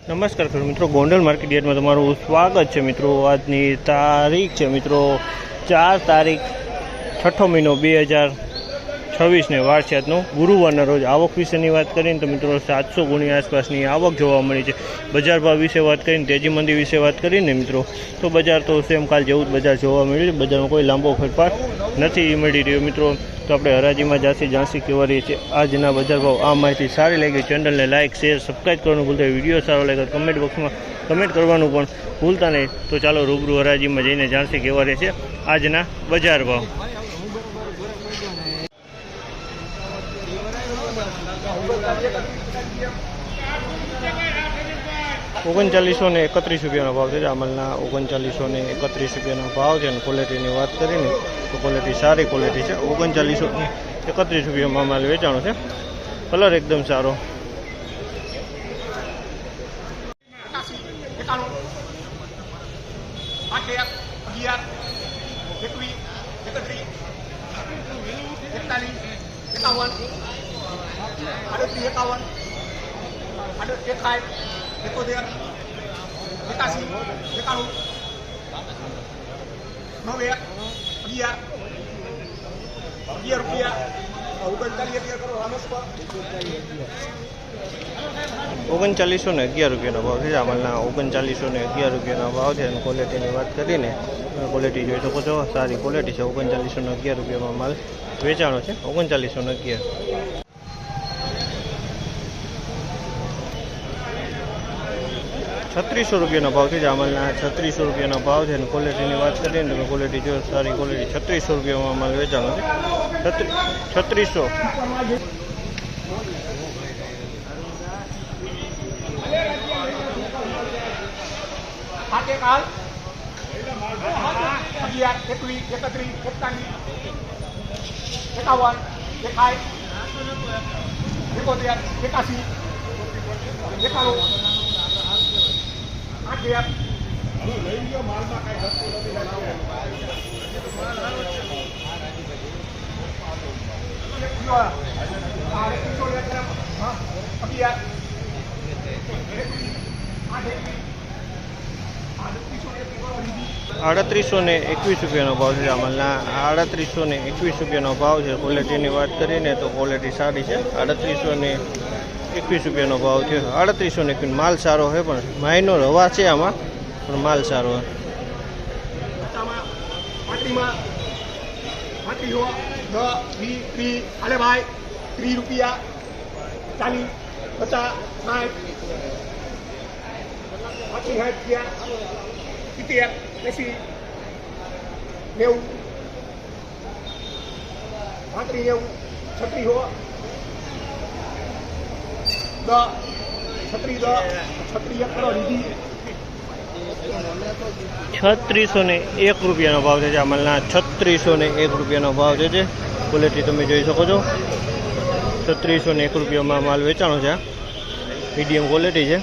નમસ્કાર ખેડૂત મિત્રો, ગોંડલ માર્કેટ યાર્ડમાં તમારું સ્વાગત છે મિત્રો। આજની તારીખ છે મિત્રો 4 તારીખ 6 મહિનો 2026 વાર છે આજનો ગુરુવારના રોજ। આવક વિશેની વાત કરીને તો મિત્રો 700 ગુણી આસપાસની આવક જોવા મળી છે। બજાર ભાવ વિશે વાત કરીને, તેજી મંદી વિશે વાત કરીને મિત્રો તો બજાર તો સેમ કાલ જેવું જ બજાર જોવા મળ્યું છે। બજારમાં કોઈ લાંબો ફેરફાર નથી મળી રહ્યો મિત્રો। તો આપણે હરાજીમાં જાણસી કહેવા રહીએ છીએ આજના બજાર ભાવ। આ માહિતી સારી લાગી ચેનલને લાઇક, શેર, સબસ્ક્રાઈબ કરવાનું ભૂલતા, વિડીયો સારો લાગે કમેન્ટ બોક્સમાં કમેન્ટ કરવાનું પણ ભૂલતા નહીં। તો ચાલો રૂબરૂ હરાજીમાં જઈને જાણસી કહેવા રહીએ છીએ આજના બજાર ભાવ। 3931 રૂપિયાનો ભાવ છે। અમલના 3931 રૂપિયાનો ભાવ છે અને ક્વોલિટીની વાત કરીને તો ક્વોલિટી સારી ક્વોલિટી છે। 3931 રૂપિયામાં માલ વેચાણો છે। કલર એકદમ સારો। ₹3911 રૂપિયાનો ભાવ છે। અમલના 3911 રૂપિયાનો ભાવ છે અને ક્વોલિટીની વાત કરીને ક્વોલિટી જોઈ શકો છો, સારી ક્વોલિટી છે। 3911 રૂપિયામાં માલ વેચાણો છે। 3911 3600 રૂપિયાનો ભાવ છે। અમલના 3600 રૂપિયાનો ભાવ છે અને ક્વોલિટીની વાત કરીએ ને તમે ક્વોલિટી જો સારી ક્વોલિટી। 3600 રૂપિયામાં માલ વેચાણો છે। 3600 ₹3821 રૂપિયાનો ભાવ છે। અમલના 3821 રૂપિયાનો ભાવ છે। ક્વોલિટીની વાત કરીને તો ક્વોલિટી સારી છે। 3821 રૂપિયાનો ભાવ છે। 3821 માલ સારો છે પણ માઇનોર હવા છે આમાં, પણ માલ સારો છે। ₹3601 રૂપિયાનો ભાવ છે। અમલના 3601 રૂપિયાનો ભાવ છે। ક્વોલિટી તમે જોઈ શકો છો। 3601 રૂપિયામાં માલ વેચાણો છે। મીડિયમ ક્વોલિટી છે।